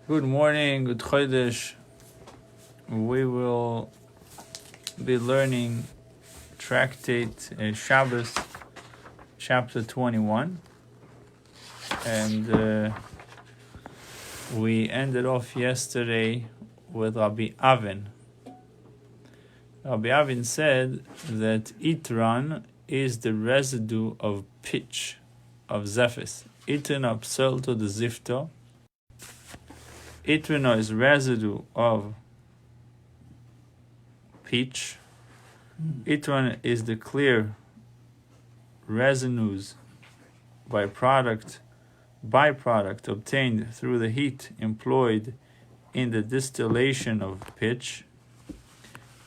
Good morning, good Chodesh. We will be learning Tractate Shabbos, chapter 21. And we ended off yesterday with Rabbi Avin. Rabbi Avin said that Itran is the residue of pitch, of Zephis. Itran absolto de zifto. Itrino is residue of peach. Itran is the clear resinues byproduct obtained through the heat employed in the distillation of pitch.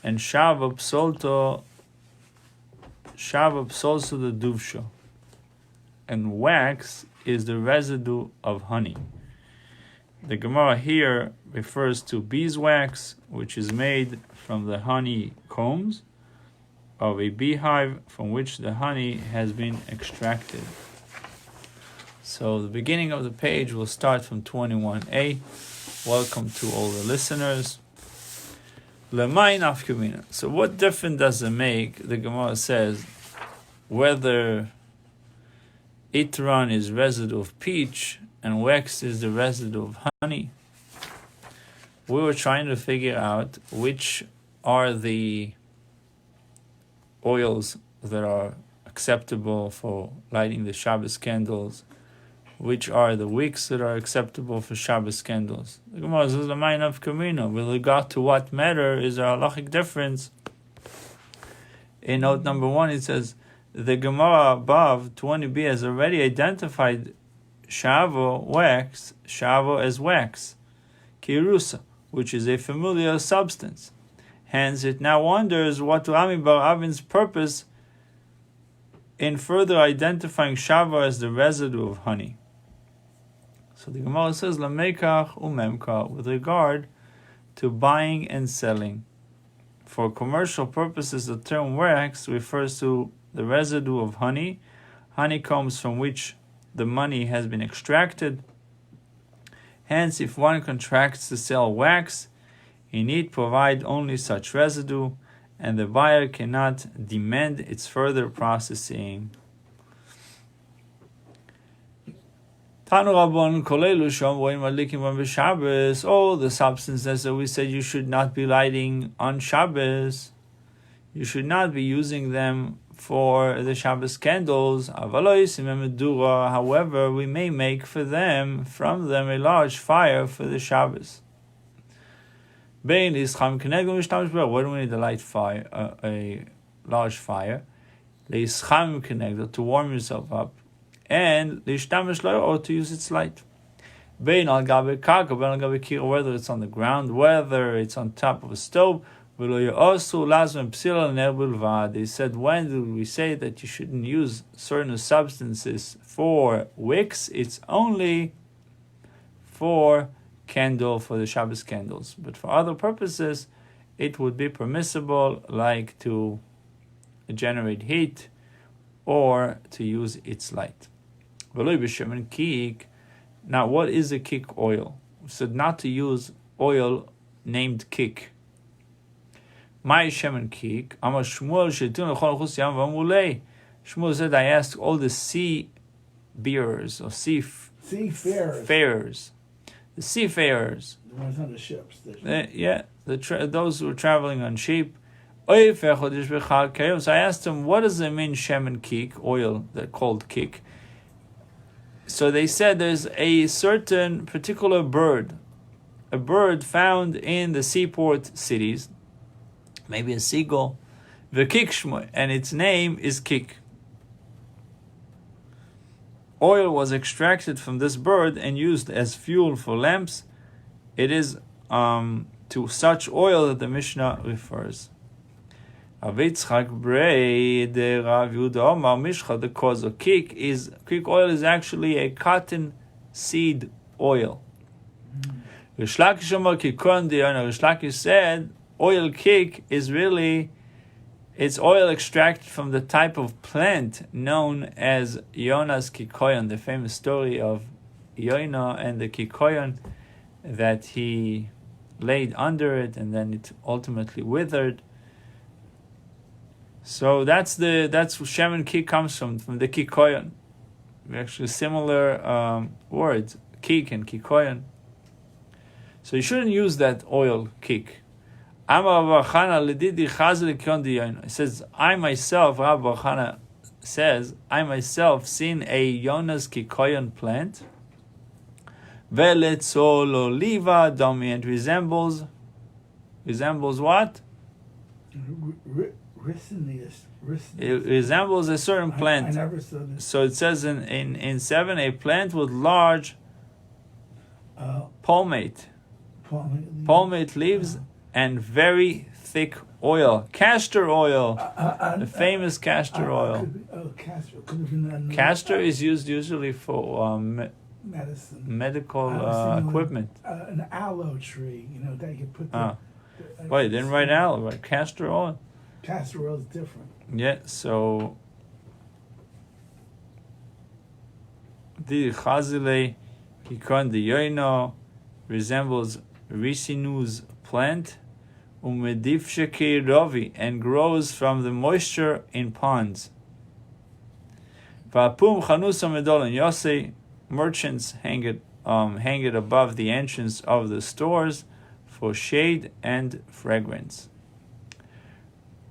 And shav absolto the duvsho. And wax is the residue of honey. The Gemara here refers to beeswax, which is made from the honey combs of a beehive from which the honey has been extracted. So the beginning of the page will start from 21a. Welcome to all the listeners. Lemay nafkamina. So what difference does it make, the Gemara says, whether Itran is residue of peach and wax is the residue of honey? We were trying to figure out which are the oils that are acceptable for lighting the Shabbos candles, which are the wicks that are acceptable for Shabbos candles. The Gemara says the mind of Kamino. With regard to what matter is there a halachic difference. In note number 1, it says the Gemara above 20b has already identified shavo as wax, kirusa, which is a familiar substance. Hence, it now wonders what Rami Bar Avin's purpose in further identifying shavo as the residue of honey. So the Gemara says, Lamekach umemka, with regard to buying and selling. For commercial purposes, the term wax refers to the residue of honey, honeycombs from which the money has been extracted. Hence, if one contracts to sell wax, he need provide only such residue, and the buyer cannot demand its further processing. All the substances that we said you should not be lighting on Shabbos, you should not be using them for the Shabbos candles. However, we may make from them a large fire for the Shabbos. Why do we need to light fire, a large fire? To warm yourself up, and or to use its light. Whether it's on the ground, whether it's on top of a stove. They said, when do we say that you shouldn't use certain substances for wicks? It's only for the Shabbos candles. But for other purposes, it would be permissible, like to generate heat or to use its light. Now, what is a kick oil? We said not to use oil named kick. My shemen kik. Shmuel said, I asked all the seafarers. The seafarers. The ones on the ships. Those who were traveling on sheep. So I asked them, what does it mean, shemen kik, oil that called kik? So they said there's a certain particular bird, a bird found in the seaport cities, maybe a seagull, and its name is kik. Oil was extracted from this bird and used as fuel for lamps. It is to such oil that the Mishnah refers. The cause of kik oil is actually a cotton seed oil. Rish Lakish said oil kik is really, it's oil extracted from the type of plant known as Yona's kikoyon, the famous story of Yona and the kikoyon that he laid under it, and then it ultimately withered. So that's where Shem and Kik comes from the Kikoyan. Actually, similar words, Kik and Kikoyan. So you shouldn't use that oil, Kik. It says, I myself, Rabbi Chana says, I myself seen a Yona's Kikoyan plant. Veletzololiva dominant resembles what? It resembles a certain plant. I never saw this. So it says in 7, a plant with large palmate leaves and very thick oil, castor oil, the famous castor oil. Castor is used usually for medicine, medical equipment. An aloe tree, that you put. Wait, didn't write aloe, right? Castor oil. Castor oil is different. Yeah, so the chazile kikon de yoino resembles risinus plant umedifsheke rovi and grows from the moisture in ponds. Va'apum chanusa medol and yosei, merchants hang it above the entrance of the stores for shade and fragrance.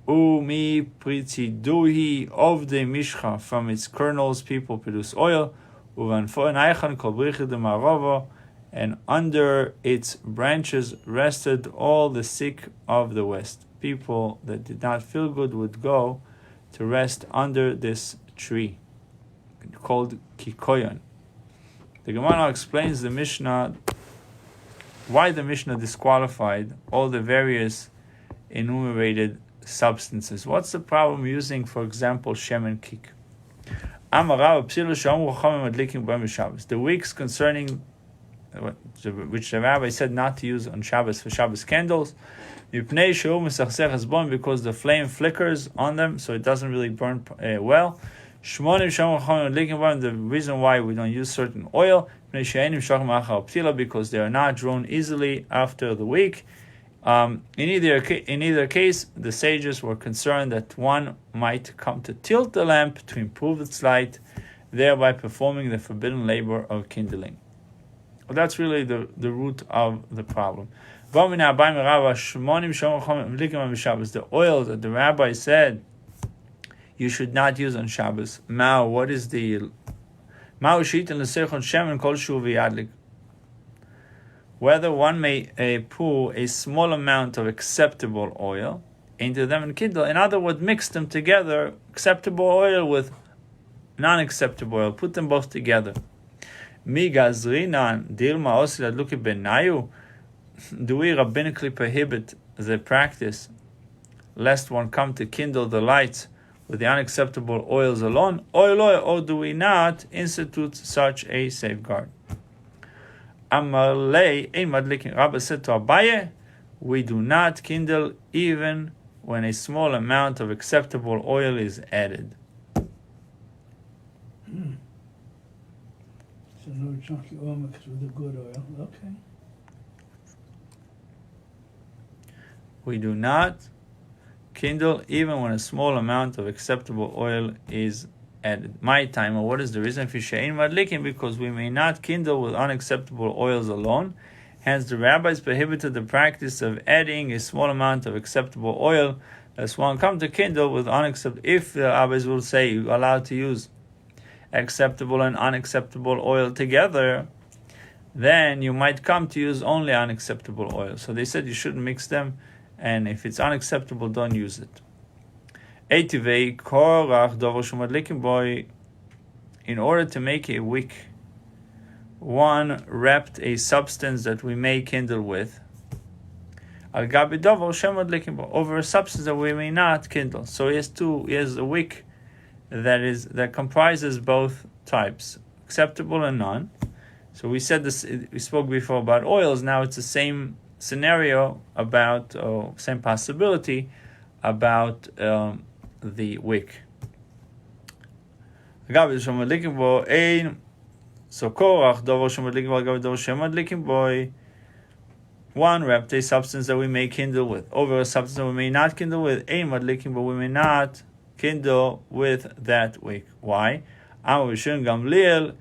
Umi pritziduhi of the mishcha, from its kernels people produce oil. And under its branches rested all the sick of the west. People that did not feel good would go to rest under this tree, called Kikoyan. The Gemara explains the Mishnah, why the Mishnah disqualified all the various enumerated substances. What's the problem using, for example, Shem and Kik? The weeks concerning which the rabbi said not to use on Shabbos for Shabbos candles, because the flame flickers on them, so it doesn't really burn well. The reason why we don't use certain oil, because they are not drawn easily after the week. In either case, the sages were concerned that one might come to tilt the lamp to improve its light, thereby performing the forbidden labor of kindling. Well, that's really the root of the problem. The oil that the rabbi said you should not use on Shabbos. What is the whether one may pour a small amount of acceptable oil into them and kindle. In other words, mix them together, acceptable oil with non-acceptable oil. Put them both together. Do we rabbinically prohibit the practice lest one come to kindle the lights with the unacceptable oils alone? Or do we not institute such a safeguard? Rabbi said to Abaye, we do not kindle even when a small amount of acceptable oil is added. So no chunky oil mixed with the good oil. Okay. We do not kindle even when a small amount of acceptable oil is added. My time, or what is the reason? Because we may not kindle with unacceptable oils alone. Hence, the rabbis prohibited the practice of adding a small amount of acceptable oil, lest one come to kindle with unacceptable. If the rabbis will say you're allowed to use acceptable and unacceptable oil together, then you might come to use only unacceptable oil. So they said you shouldn't mix them, and if it's unacceptable, don't use it. In order to make a wick, one wrapped a substance that we may kindle with over a substance that we may not kindle. So he has a wick that comprises both types, acceptable and none. So we said this. We spoke before about oils. Now it's the same scenario about same possibility about the wick. So korach dover shemad likim boy. one repte substance that we may kindle with, over a substance that we may not kindle with, ein madlikin, but we may not kindle with that wick. Why? The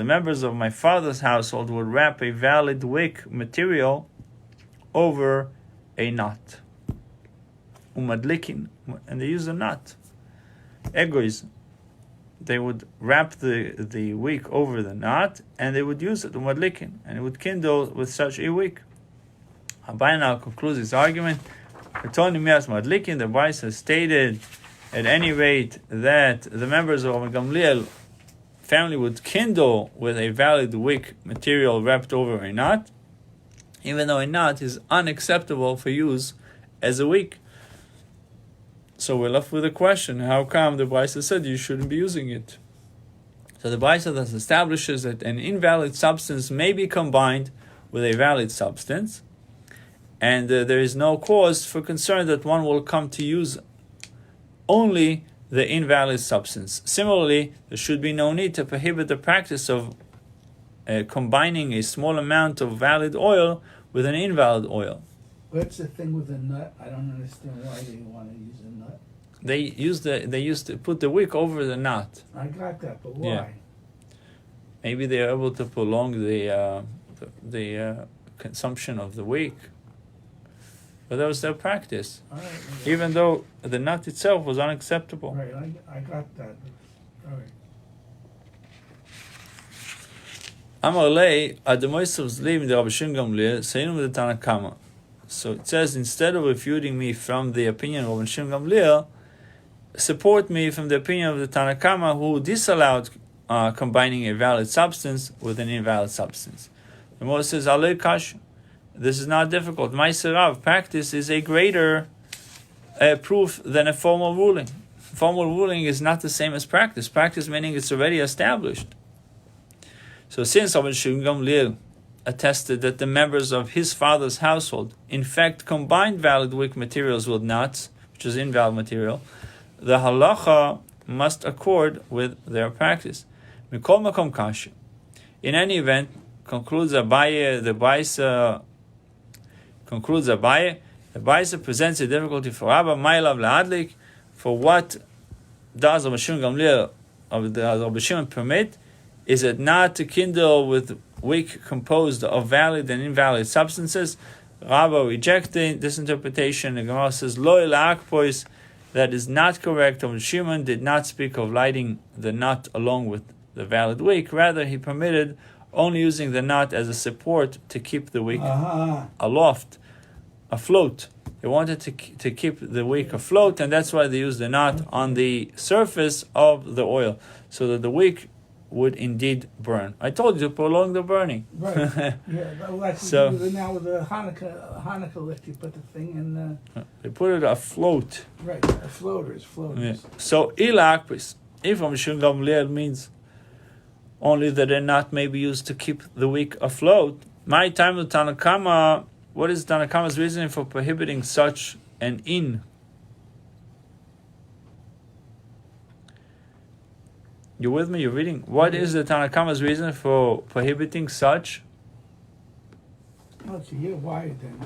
members of my father's household would wrap a valid wick material over a knot. Umadlikin, and they use a knot. Egois, they would wrap the wick over the knot, and they would use it, umadlikin, and it would kindle with such a wick. Abai now concludes his argument. The Bais has stated, at any rate, that the members of Gamliel family would kindle with a valid wick material wrapped over a knot, even though a knot is unacceptable for use as a wick. So we're left with a question: how come the Bais said you shouldn't be using it? So the Bais thus establishes that an invalid substance may be combined with a valid substance, and there is no cause for concern that one will come to use only the invalid substance. Similarly, there should be no need to prohibit the practice of combining a small amount of valid oil with an invalid oil. What's the thing with the nut? I don't understand why they want to use a nut. They used to put the wick over the knot. I got that, but why? Yeah. Maybe they are able to prolong the consumption of the wick. But that was their practice, All right, even though the nut itself was unacceptable. right, I got that. All right. Amar lei ademoisav's leaving the Rabbi Shimon Gamliel saying with the Tanakama. So it says, instead of refuting me from the opinion of Rabbi Shimon Gamliel, support me from the opinion of the Tanakama, who disallowed combining a valid substance with an invalid substance. The Gemara says, Alei kash. This is not difficult. Ma'aserav, practice is a greater proof than a formal ruling. Formal ruling is not the same as practice. Practice meaning it's already established. So since Rabbi Shimon Gamliel attested that the members of his father's household in fact combined valid wick materials with knots, which is invalid material, the halacha must accord with their practice. Mikol makom kasha. In any event, concludes Abaye, the Baisa presents a difficulty for Rabbi Mailav La'adlik. For what does Rabbi Shimon Gamliel of the Rabbi Shimon permit? Is it not to kindle with wick composed of valid and invalid substances? Rabbi rejecting this interpretation. The Gemara says, Lo ila'akpois, that is not correct. Rabbi Shimon did not speak of lighting the knot along with the valid wick. Rather, he permitted only using the knot as a support to keep the wick afloat. They wanted to keep the wick afloat, and that's why they used the knot on the surface of the oil, so that the wick would indeed burn. I told you to prolong the burning. Right. Yeah. Well, that's So- what you do now with the Hanukkah lift. You put the thing in. They put it afloat. Right. Floaters. Yeah. So ila akpis. If Rabbi Shimon Gamliel means only that a knot may be used to keep the wick afloat, my time of Tanakama. What is Tanakama's reasoning for prohibiting such an in? You with me? You're reading. What is the Tanakama's reason for prohibiting such? Oh, so you're wired then.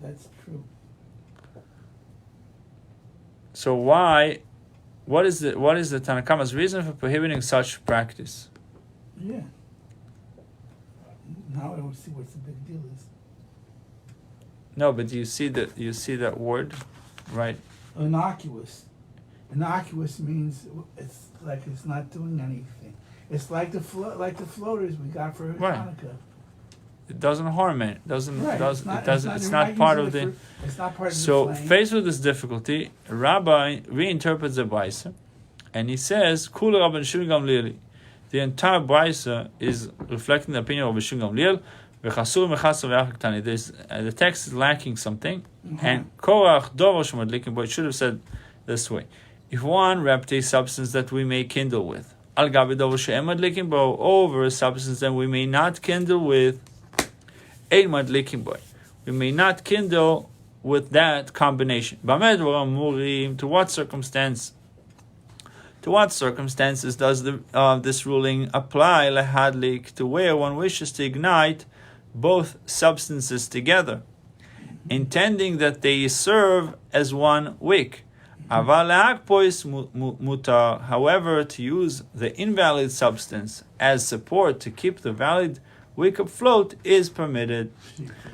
That's true. So why? What is the Tanakama's reason for prohibiting such practice? Yeah. Now I don't see what the big deal is. No, but you see that word, right? Innocuous. Innocuous means it's like it's not doing anything. It's like the floaters we got for Right. Hanukkah. It doesn't harm it. It's not you're part using of the. it's not part of So the flame. faced with this difficulty, Rabbi reinterprets the Brisa, and he says, "Kula Rabbi Shimon Gamliel." The entire Brisa is reflecting the opinion of Rabbi Shimon Gamliel. The text is lacking something, and Korach Dover Shmadlikin, but it should have said this way: if one wrapped a substance that we may kindle with, Al Gabi Dover She'emadlikin Bo, over a substance that we may not kindle with, Ein Madlikin Bo, we may not kindle with that combination. To what circumstance To what circumstances does this ruling apply, lehadlik, to where one wishes to ignite both substances together, intending that they serve as one wick? Aval le'akpois mutar. However, to use the invalid substance as support to keep the valid wick afloat is permitted.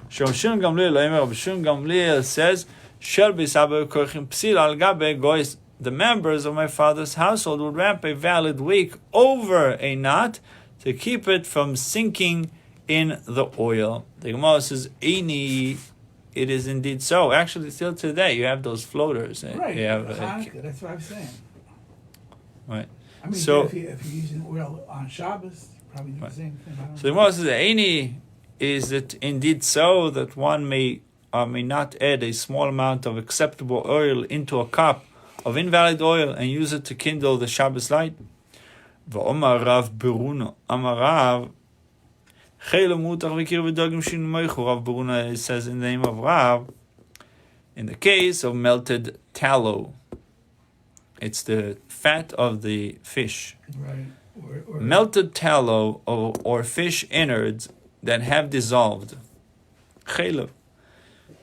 Shon Gamliel says, "Shel bisaber korchim psil al gabe gois." The members of my father's household would wrap a valid wick over a knot to keep it from sinking in the oil. The Gemara says, "Ini." It is indeed so. Actually, still today, you have those floaters. Right. You have, that's what I'm saying. right. I mean, So, if you're using oil on Shabbos, you probably do the same thing. so the Gemara says, "Eini, is it indeed so that one may or may not add a small amount of acceptable oil into a cup of invalid oil and use it to kindle the Shabbos light?" V'omar Rav Beruno, Amar Rav, Rav Beruna says in the name of Rav, in the case of melted tallow, it's the fat of the fish. Right. Or Melted tallow or fish innards that have dissolved. Chaylev.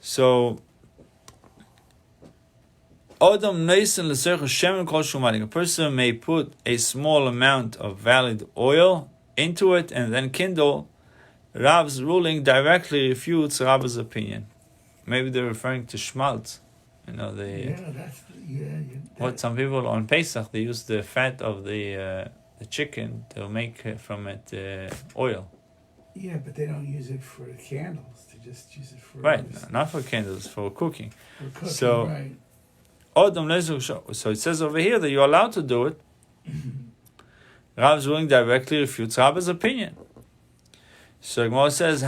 So, a person may put a small amount of valid oil into it and then kindle. Rav's ruling directly refutes Rab's opinion. Maybe they're referring to schmaltz. What some people on Pesach, they use the fat of the chicken to make from it oil. Yeah, but they don't use it for candles. They just use it for Not for candles, for cooking. For cooking, so, right. So it says over here that you're allowed to do it. Rav's ruling directly refutes Rab's opinion. So Gemara says,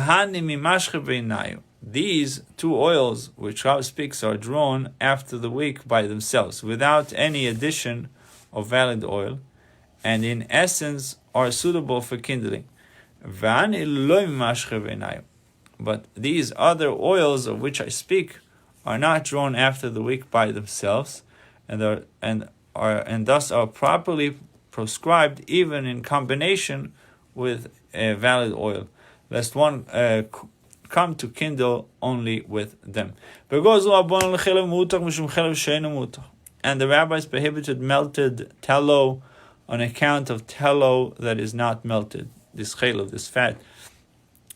these two oils which Rav speaks are drawn after the wick by themselves, without any addition of valid oil, and in essence are suitable for kindling. But these other oils of which I speak are not drawn after the wick by themselves, and thus are properly proscribed even in combination with a valid oil, lest one come to kindle only with them. And the rabbis prohibited melted tallow on account of tallow that is not melted, this chaylev, this fat.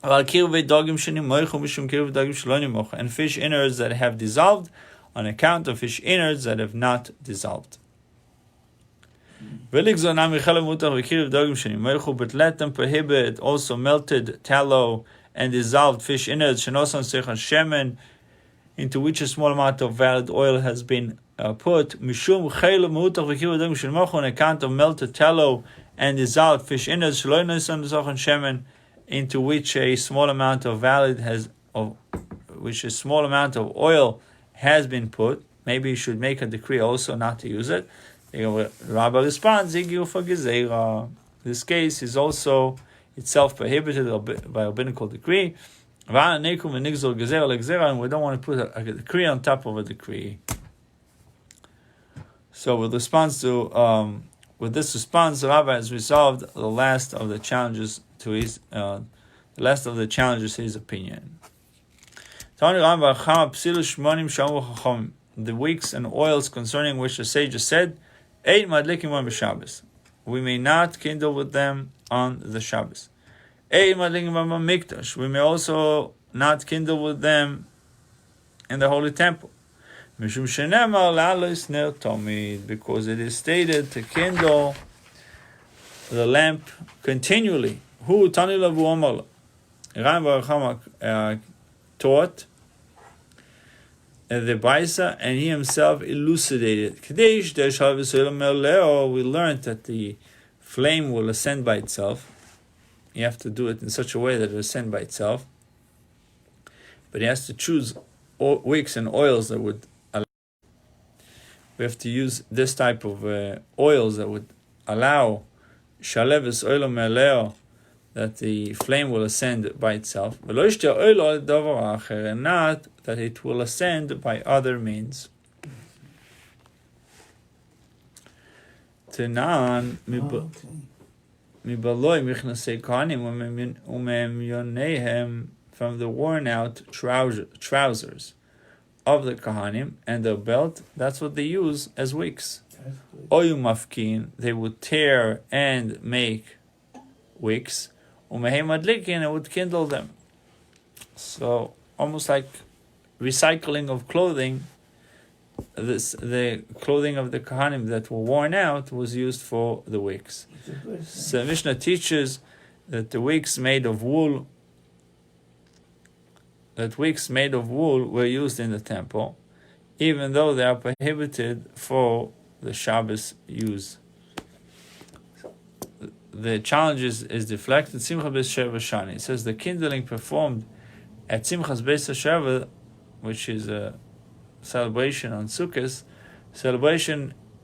And fish innards that have dissolved on account of fish innards that have not dissolved. But let them prohibit also melted tallow and dissolved fish innards, into which a small amount of valid oil has been put, on account of melted tallow and dissolved fish innards, into which a small amount of oil has been put. Maybe you should make a decree also not to use it. Rabbi responds, this case is also itself prohibited by a rabbinical decree, and we don't want to put a decree on top of a decree. So with this response, the Rabbi has resolved the last of the challenges to his opinion. The wicks and oils concerning which the sages said, we may not kindle with them on the Shabbos. We may also not kindle with them in the Holy Temple. Because it is stated to kindle the lamp continually. Who taught the Baisa, and he himself elucidated. We learned that the flame will ascend by itself. You have to do it in such a way that it will ascend by itself. But he has to choose wicks and oils that would allow. We have to use this type of oils that would allow shalevis oilo meleo, that the flame will ascend by itself, and not that it will ascend by other means. Tenan Okay. mibaloi michnasei kohanim umem yonehem, from the worn out trousers of the kohanim and the belt. That's what they use as wicks. That's good. Oyu mafkin, they would tear and make wicks. Umehem madlikin, and would kindle them. So almost like recycling of clothing. The clothing of the Kohanim that were worn out was used for the wicks. It's a good thing. So Mishnah teaches that the wicks made of wool were used in the temple, even though they are prohibited for the Shabbos use. The challenge is deflected. Simcha Beis Sheva Shani. It says the kindling performed at Simchas Beis Sheva, which is a celebration on Sukkot.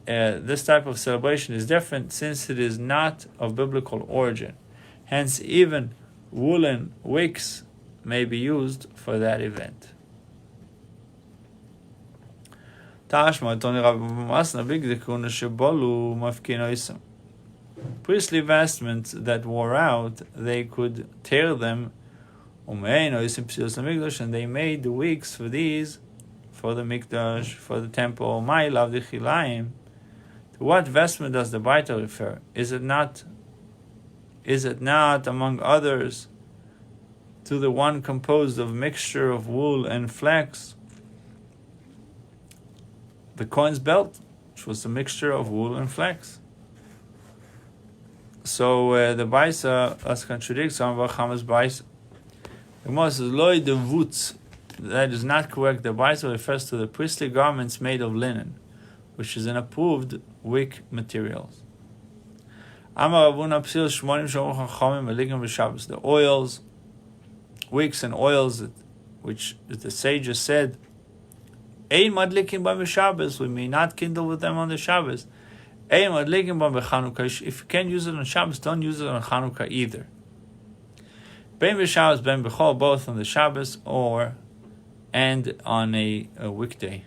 This type of celebration is different since it is not of biblical origin. Hence, even woolen wicks may be used for that event. Priestly vestments that wore out, they could tear them, and they made the wicks for these, for the mikdash, for the temple. To what vestment does the Baita refer? Is it not, among others, to the one composed of mixture of wool and flax? The Kohen's belt, which was a mixture of wool and flax. So the Baisa contradicts some of Chama's Baisa. The Gemara says, "Loi de vutz." That is not correct. The Baisa refers to the priestly garments made of linen, which is an approved wick materials. The oils, wicks and oils, which the sages said, we may not kindle with them on the Shabbos. If you can't use it on Shabbos, don't use it on Chanukah either. Ben b'Shabbos, ben b'chol, both on the Shabbos and on a weekday.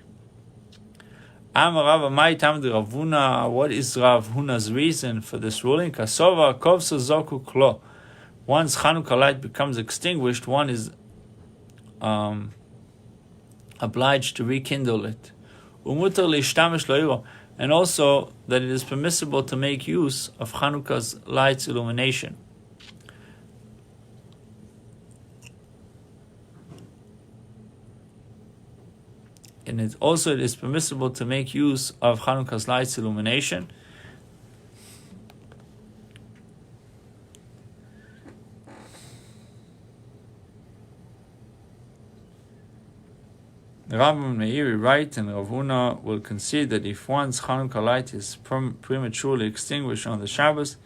What is Rav Huna's reason for this ruling? Once Chanukah light becomes extinguished, one is obliged to rekindle it. And also that it is permissible to make use of Chanukah's light's illumination. And it is permissible to make use of Chanukah's light's illumination. The Rabbi Meiri writes, and Rav Huna will concede that if one's Chanukah light is prematurely extinguished on the Shabbos,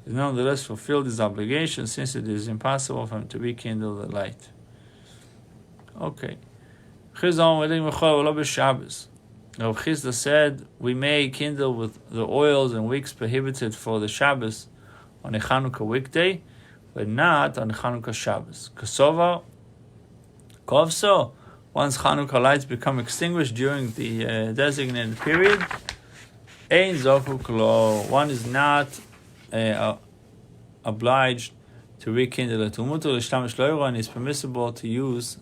he nonetheless fulfilled his obligation, since it is impossible for him to rekindle the light. Okay. Rav Chisda said, we may kindle with the oils and wicks prohibited for the Shabbos on a Chanukah weekday, but not on a Chanukah Shabbos. Kasova, Kovso, once Chanukah lights become extinguished during the designated period, Ein Zokuk Lo, one is not obliged to rekindle it. And it's permissible to use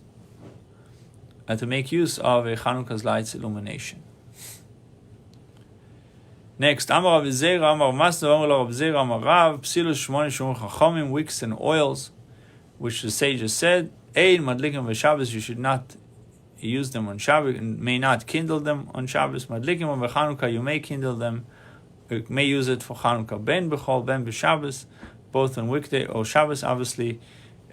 to make use of a Chanukah's light's illumination. Next, Amar Rav Zera, Amar Masna, Amar Rav Zera, Amar Rav, Psilu Shmoni Shumur Chachomim, wicks and oils, which the sages said, Ein Madlikim v'Shabbos, you should not use them on Shabbos, and may not kindle them on Shabbos. Madlikim on Chanukah, you may kindle them, you may use it for Chanukah. Ben b'chol, ben b'Shabbos, both on weekday or Shabbos, obviously,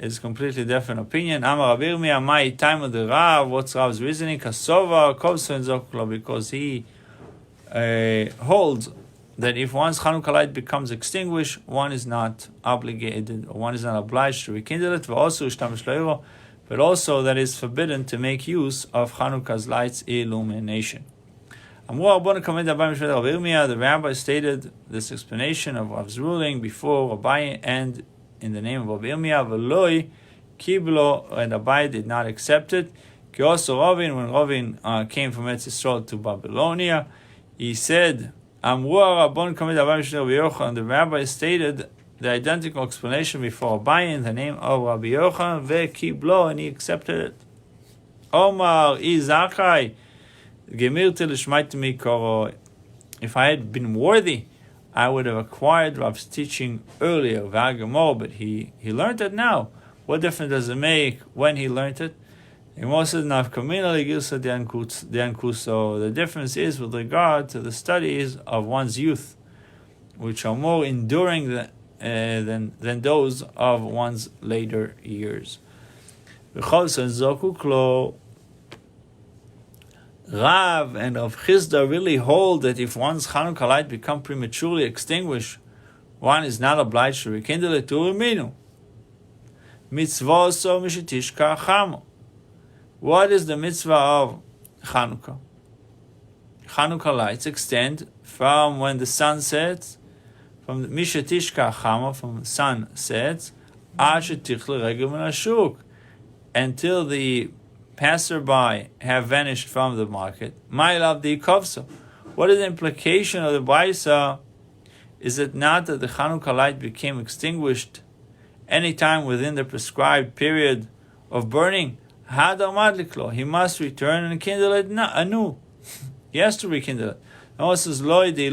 is completely different opinion. Amar Rav Yirmiyah, my time of the Rav, what's Rav's reasoning? Kasova, Kovso and Zoklo, because he holds that if one's Chanukah light becomes extinguished, one is not obligated, or one is not obliged to rekindle it, but also that is forbidden to make use of Chanukah's light's illumination. The rabbi stated this explanation of Rav's ruling before Rabbi and in the name of Rabbi Yirmiyah, V'loi Kiblo, and Abai did not accept it. Ki also Ravin, when Ravin came from Eretz Yisrael to Babylonia, he said, The rabbi stated the identical explanation before Abaye in the name of Rabbi Yochanan ve'kiblo, and he accepted it. Omar Izachai gemirte l'shmaite mikoro. If I had been worthy, I would have acquired Rav's teaching earlier, but he learned it now. What difference does it make when he learned it? The difference is with regard to the studies of one's youth, which are more enduring than those of one's later years. Rav and Rav Chisda really hold that if one's Chanukah light become prematurely extinguished, one is not obliged to rekindle it to Reminu. Mitzvah so mishetishka chamo. What is the mitzvah of Chanukah? Chanukah lights extend from when the sun sets, from mishetishka chamo, from the sun sets, until the passerby have vanished from the market. What is the implication of the Baisa? Is it not that the Chanukah light became extinguished any time within the prescribed period of burning? He must return and kindle it anew. He has to rekindle it. Also says rather the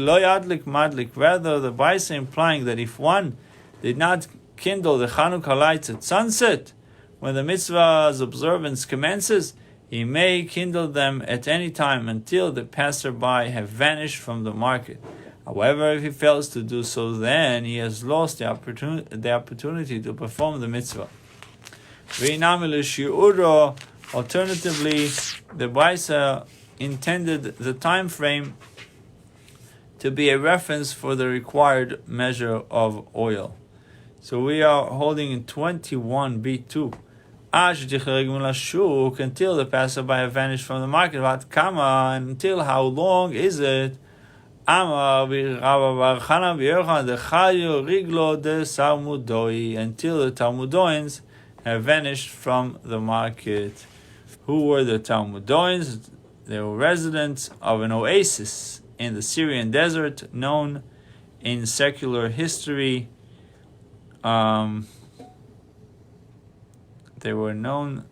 Baisa implying that if one did not kindle the Chanukah lights at sunset, when the mitzvah's observance commences, he may kindle them at any time until the passerby have vanished from the market. However, if he fails to do so, then he has lost the opportunity to perform the mitzvah. Alternatively, the Baisa intended the time frame to be a reference for the required measure of oil. So we are holding in 21b2. Until the passerby have vanished from the market. Until how long is it? Until the Talmudoins have vanished from the market. Who were the Talmudoins? They were residents of an oasis in the Syrian desert, known in secular history. They were known,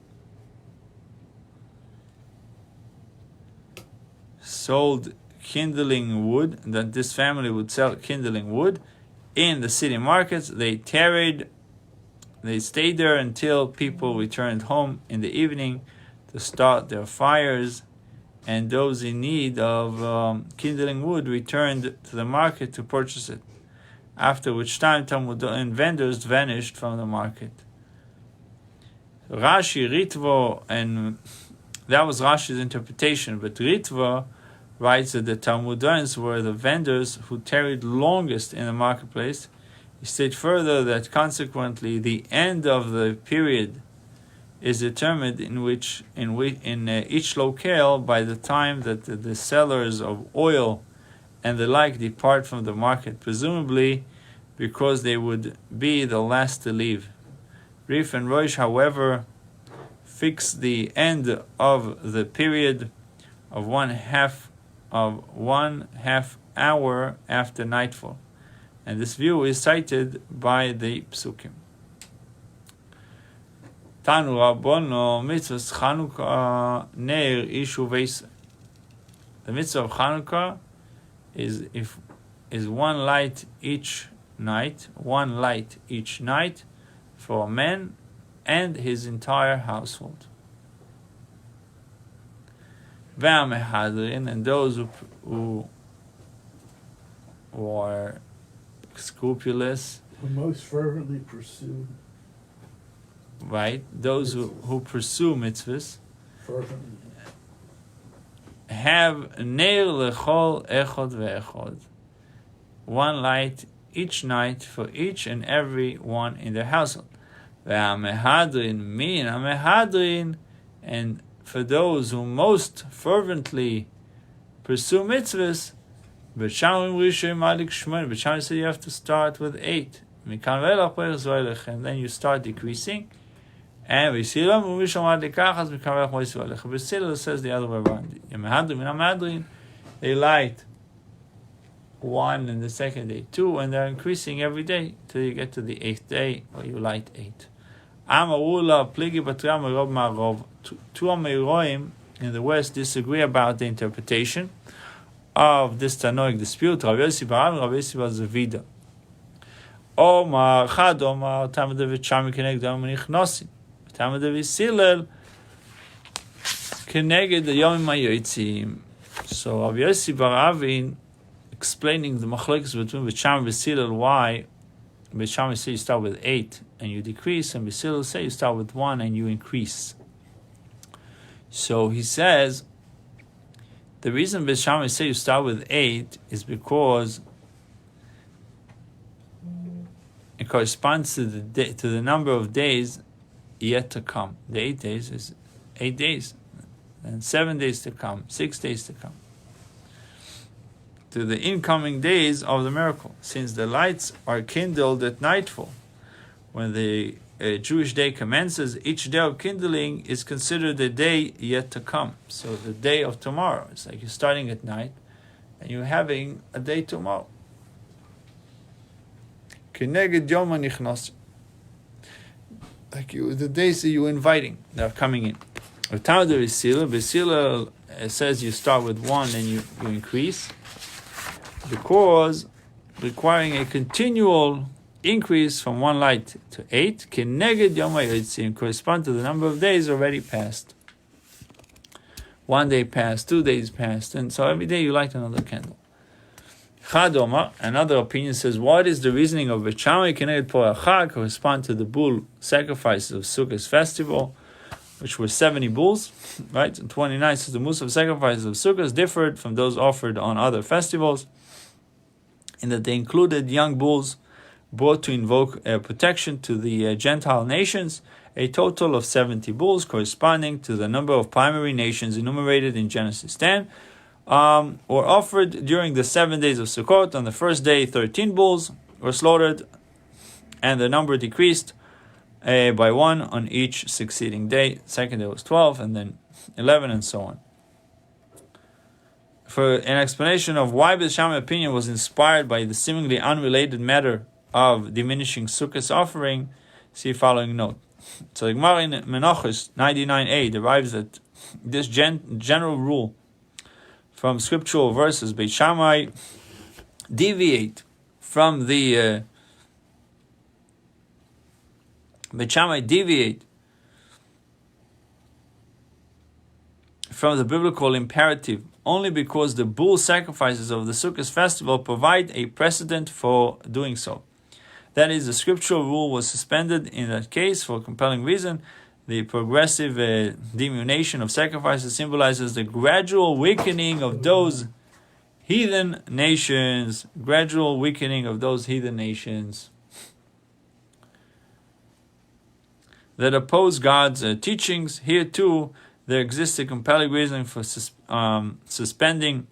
sold kindling wood, that this family would sell kindling wood in the city markets. They stayed there until people returned home in the evening to start their fires, and those in need of kindling wood returned to the market to purchase it, after which time Talmudim vendors vanished from the market. Rashi, Ritva, and that was Rashi's interpretation, but Ritva writes that the Talmudians were the vendors who tarried longest in the marketplace. He states further that consequently the end of the period is determined in each locale by the time that the sellers of oil and the like depart from the market, presumably because they would be the last to leave. Rif and Rosh, however, fix the end of the period of one half hour after nightfall, and this view is cited by the Psukim. Tanu Rabbono mitzvahs Chanukah neir ishu veisa. The mitzvah of Chanukah is one light each night for a man and his entire household. And those who are scrupulous, who most fervently pursue, right? Those who pursue mitzvahs fervently have neir lechol echod ve'echod, one light each night for each and every one in their household. And for those who most fervently pursue mitzvahs, B'Shamim said you have to start with 8. And then you start decreasing. And B'Sila says the other way around. They light 1, and the second day 2, and they're increasing every day till you get to the 8th day where you light 8. Two Amoraim in the West disagree about the interpretation of this Tanoic dispute. Rabbi Yossi bar Rabbi Yossi bar Zavida. Omar Chad Omar Tamad Shami Keneged Yom Nichnosim. Tamad Silel Keneged Yom Mayotzim. So Rabbi Yossi bar Avin explaining the machlokes between B'Sham and B'Silel, why B'Sham say you start with 8 and you decrease, and B'Silel say you start with 1 and you increase. So he says the reason B'Sham say you start with 8 is because it corresponds to the number of days yet to come. The 8 days is 8 days, and 7 days to come, 6 days to come, to the incoming days of the miracle, since the lights are kindled at nightfall. When the Jewish day commences, each day of kindling is considered a day yet to come. So the day of tomorrow, it's like you're starting at night and you're having a day tomorrow. Keneged Yom Nichnos, like the days that you're inviting, they're coming in. B'Silel says you start with 1 and you increase, because requiring a continual increase from 1 light to 8, Keneged Yom HaYotzim, correspond to the number of days already passed. 1 day passed, 2 days passed, and so every day you light another candle. Chad Omar, another opinion, says, what is the reasoning of Beit Shammai Keneged Porei HaChag, correspond to the bull sacrifices of Sukkot festival, which were 70 bulls, right? And 29 says the Musaf sacrifices of Sukkot differed from those offered on other festivals, in that they included young bulls brought to invoke protection to the Gentile nations, a total of 70 bulls, corresponding to the number of primary nations enumerated in Genesis 10, were offered during the 7 days of Sukkot. On the first day, 13 bulls were slaughtered, and the number decreased by 1 on each succeeding day. Second day was 12, and then 11, and so on. For an explanation of why Beit Shammai opinion was inspired by the seemingly unrelated matter of diminishing Sukkot's offering, see following note. So the Gemara in Menashe 99a derives that this general rule from scriptural verses, Beit Shammai deviate from the biblical imperative only because the bull sacrifices of the Sukkot festival provide a precedent for doing so. That is, the scriptural rule was suspended in that case for a compelling reason. The progressive diminution of sacrifices symbolizes the gradual weakening of those heathen nations. That oppose God's teachings. Here too, there exists a compelling reason for suspending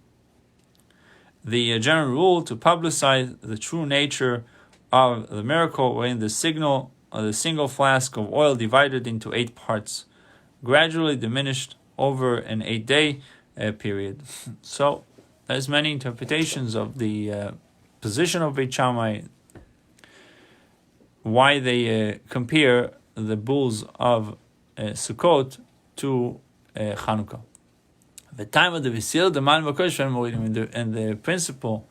the general rule to publicize the true nature of the miracle, wherein the single flask of oil divided into 8 parts, gradually diminished over an 8-day period. So there's many interpretations of the position of Beit Shammai, why they compare the bulls of Sukkot to Chanukah. The time of the Visil, the Man Makosh, and the principle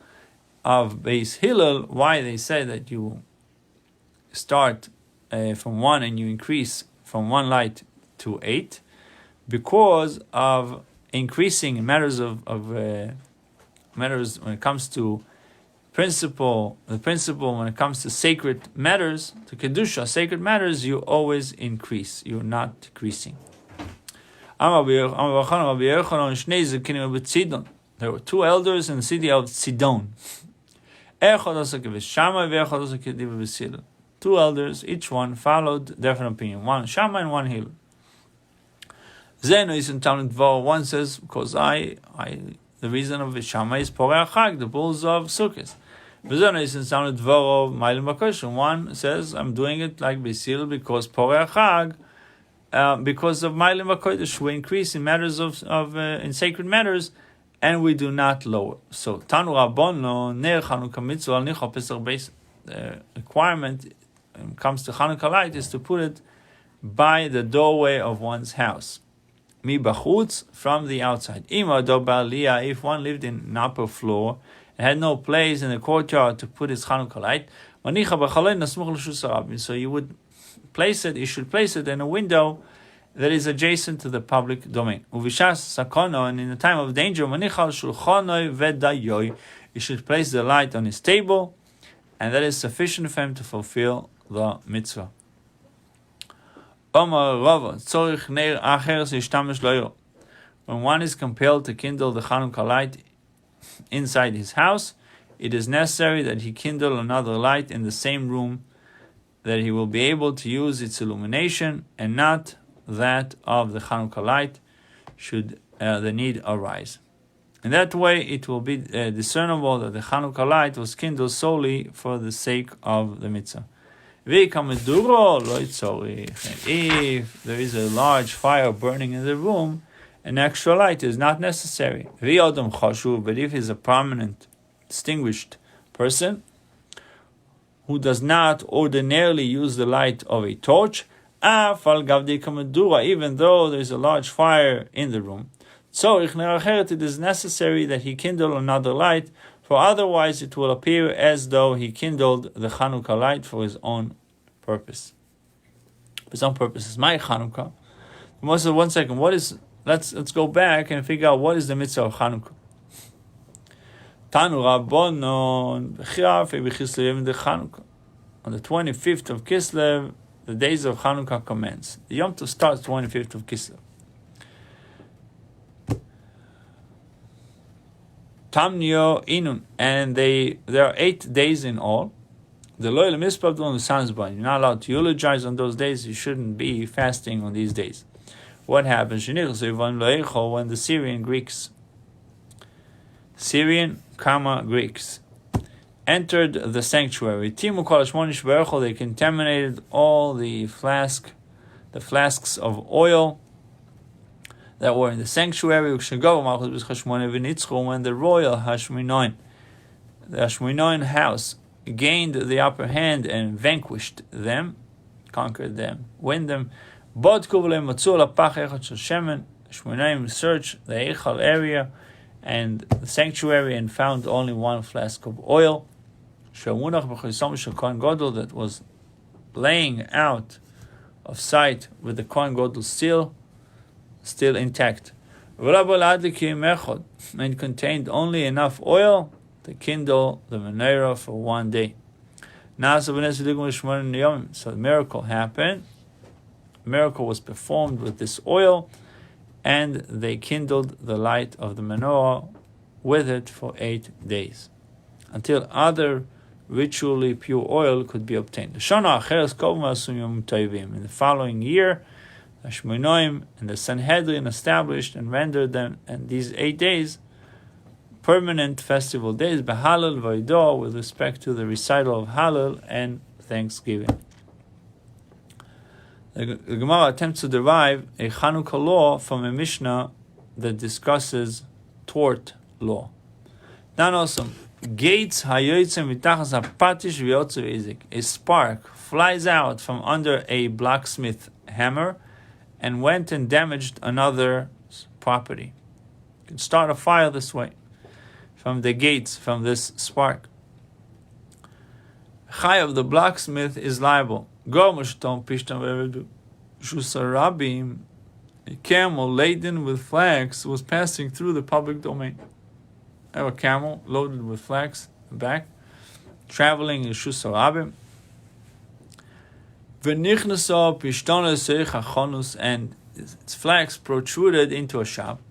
of Beis Hillel, why they say that you start from 1 and you increase from 1 light to 8, because of increasing in matters matters when it comes to principle. The principle when it comes to sacred matters, to kedusha, sacred matters, you always increase. You're not decreasing. There were 2 elders in the city of Sidon. 2 elders, each one followed different opinion. One Shammai and one Hillel. One says, because the reason of Shammai is Porei HaChag, the bulls of Sukkot. One says, I'm doing it like Beis because Porei HaChag, because of Mailim HaKodesh, we increase in matters of in sacred matters and we do not lower. So Tanu Rabbono Ner Chanukah Mitzvah Al Nicha Pesach Beis. The requirement when it comes to Chanukah light is to put it by the doorway of one's house. Mi bachutz, from the outside. Ima do ba'aliyah, if one lived in an upper floor and had no place in the courtyard to put his Chanukah light, so you would place it, you should place it in a window that is adjacent to the public domain. Uvishas sakono, and in the time of danger, you should place the light on his table, and that is sufficient for him to fulfill the mitzvah. When one is compelled to kindle the Chanukah light inside his house, it is necessary that he kindle another light in the same room, that he will be able to use its illumination and not that of the Chanukah light should the need arise. In that way, it will be discernible that the Chanukah light was kindled solely for the sake of the mitzvah. If there is a large fire burning in the room, an extra light is not necessary. But if he is a prominent, distinguished person who does not ordinarily use the light of a torch, even though there is a large fire in the room, it is necessary that he kindle another light, for otherwise it will appear as though he kindled the Chanukah light for his own purpose. His own purpose is my Chanukah. Moses, 1 second. Let's go back and figure out what is the mitzvah of Chanukah. Tanu Rabbonon Chanukah. On the 25th of Kislev, the days of Chanukah commence. The Yom Tov starts 25th of Kislev. Tamnio Inun, and there are 8 days in all. The loyal mispavd on the sun's born. You're not allowed to eulogize on those days. You shouldn't be fasting on these days. What happens when the Syrian Greeks entered the sanctuary? They contaminated all the flasks of oil that were in the sanctuary. When the royal the Hashmonaim house gained the upper hand and vanquished them, conquered them, win them, Hashmonaim searched the Eichal area and the sanctuary and found only one flask of oil that was laying out of sight with the Kohen Gadol still intact, and contained only enough oil to kindle the menorah for 1 day. So the miracle happened. A miracle was performed with this oil, and they kindled the light of the menorah with it for 8 days, until other ritually pure oil could be obtained. In the following year, the Hashmonaim and the Sanhedrin established and rendered them, and these 8 days, permanent festival days, b'Halal v'Idah, with respect to the recital of Halal and Thanksgiving. The Gemara attempts to derive a Chanukah law from a Mishnah that discusses tort law. Nanosam gates hayotzem mitachas hapatish v'yotzer izik. A spark flies out from under a blacksmith hammer and went and damaged another's property. You can start a fire this way, from the gates, from this spark. Chai of the blacksmith is liable. Shusarabim, a camel laden with flax, was passing through the public domain. I have a camel loaded with flax in the back, traveling in Shusarabim. And its flax protruded into a shop,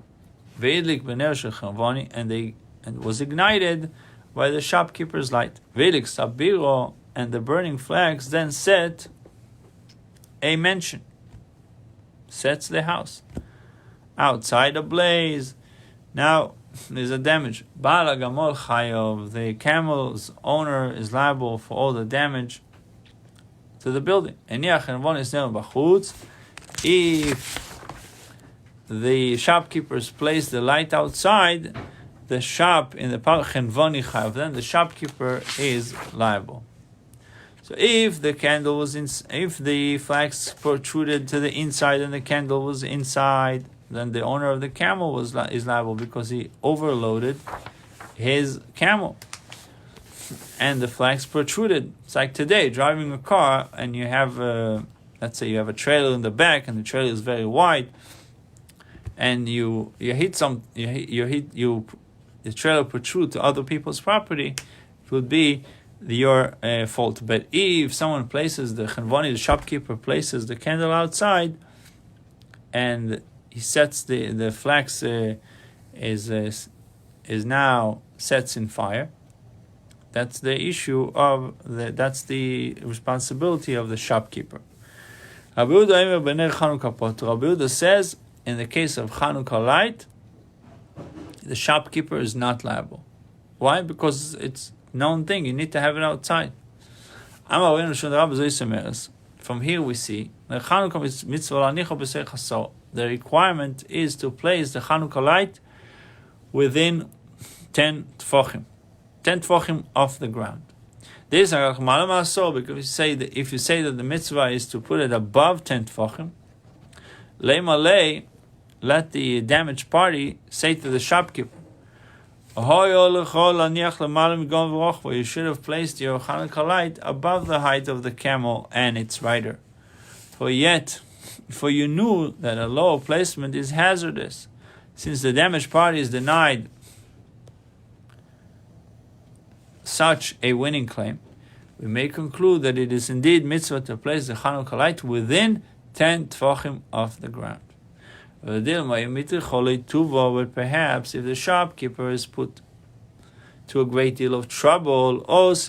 and was ignited by the shopkeeper's light. And the burning flax then set a mansion, sets the house outside ablaze. Now there's a damage. The camel's owner is liable for all the damage to the building. If the shopkeepers place the light outside, the shop in the Chenvoni Chayav, then the shopkeeper is liable. So if the candle was if the flax protruded to the inside and the candle was inside, then the owner of the camel is liable because he overloaded his camel, and the flax protruded. It's like today, driving a car, and you have let's say you have a trailer in the back, and the trailer is very wide, and the trailer protrude to other people's property. It would be your fault. But if someone places the shopkeeper places the candle outside, and he sets the flax is now sets in fire, that's the issue of that's the responsibility of the shopkeeper. Rabbi Yehuda says, in the case of Chanukah light, the shopkeeper is not liable. Why? Because it's known thing. You need to have it outside. From here we see the requirement is to place the Chanukah light within 10 tefachim. 10 tefachim off the ground. This is because if you say that the mitzvah is to put it above 10 tefachim, let the damaged party say to the shopkeeper, you should have placed your Chanukah light above the height of the camel and its rider. For you knew that a lower placement is hazardous. Since the damaged party is denied such a winning claim, we may conclude that it is indeed mitzvah to place the Chanukah light within 10 tefachim off the ground. But perhaps if the shopkeeper is put to a great deal of trouble, if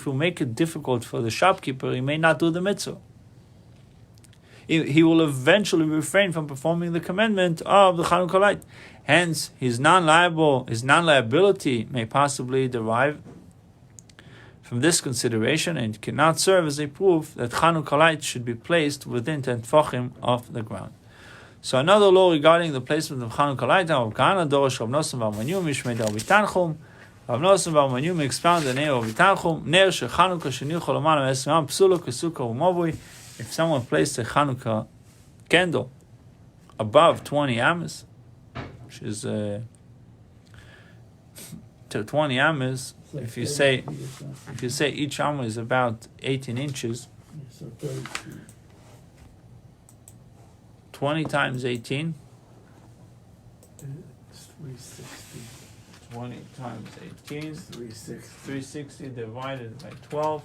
we make it difficult for the shopkeeper, he may not do the mitzvah. He will eventually refrain from performing the commandment of the Chanukah light. Hence, his non-liability may possibly derive from this consideration, and cannot serve as a proof that Chanukah light should be placed within 10 tefachim off the ground. So another law regarding the placement of Chanukah light, Rav Kahana Dorosh Rav Nosson Bar Manyum Mishmei Rav Tanchum. Rav Nosson Bar Manyum expounded the name of Rav Tanchum. Ner shechanukah shenichol l'mala me'esmam psula kesuka u'mavui. If someone placed a Chanukah candle above 20 amas, which is 20 amas, if you say each amma is about 18 inches, 20 times 18, 360. 20 times 18, 360 divided by 12,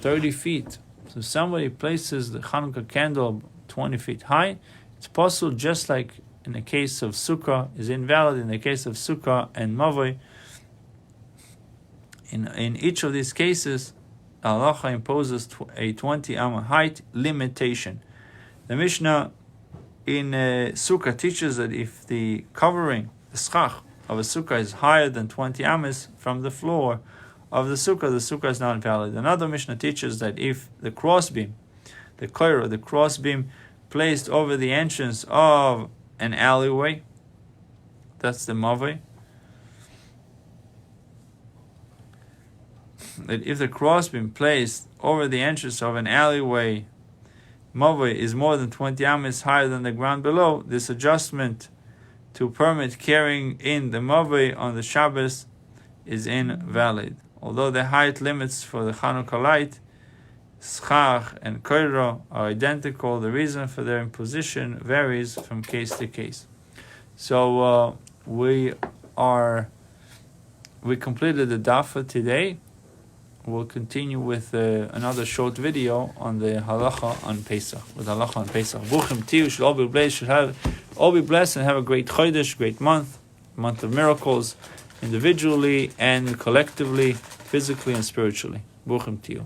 30 feet. So somebody places the Chanukah candle 20 feet high, it's possible, just like in the case of Sukkah is invalid in the case of Sukkah and Mavoi. In each of these cases, Allah imposes a 20 amma height limitation. The Mishnah in Sukkah teaches that if the covering, the schach of a Sukkah is higher than 20 amas from the floor of the Sukkah is not valid. Another Mishnah teaches that if the crossbeam, the koira, the crossbeam placed over the entrance of an alleyway, that's the Mavoi, that if the crossbeam placed over the entrance of an alleyway, Mavoi, is more than 20 amas higher than the ground below, this adjustment to permit carrying in the Mavoi on the Shabbos is invalid. Although the height limits for the Chanukah light, schach and koiro, are identical, the reason for their imposition varies from case to case. So we completed the daf for today. We'll continue with another short video on the halacha on Pesach. With halacha on Pesach. Buchim Tiyu should all be blessed. All be blessed and have a great chodesh, great month of miracles, individually and collectively, physically and spiritually. Buchim Tiyu.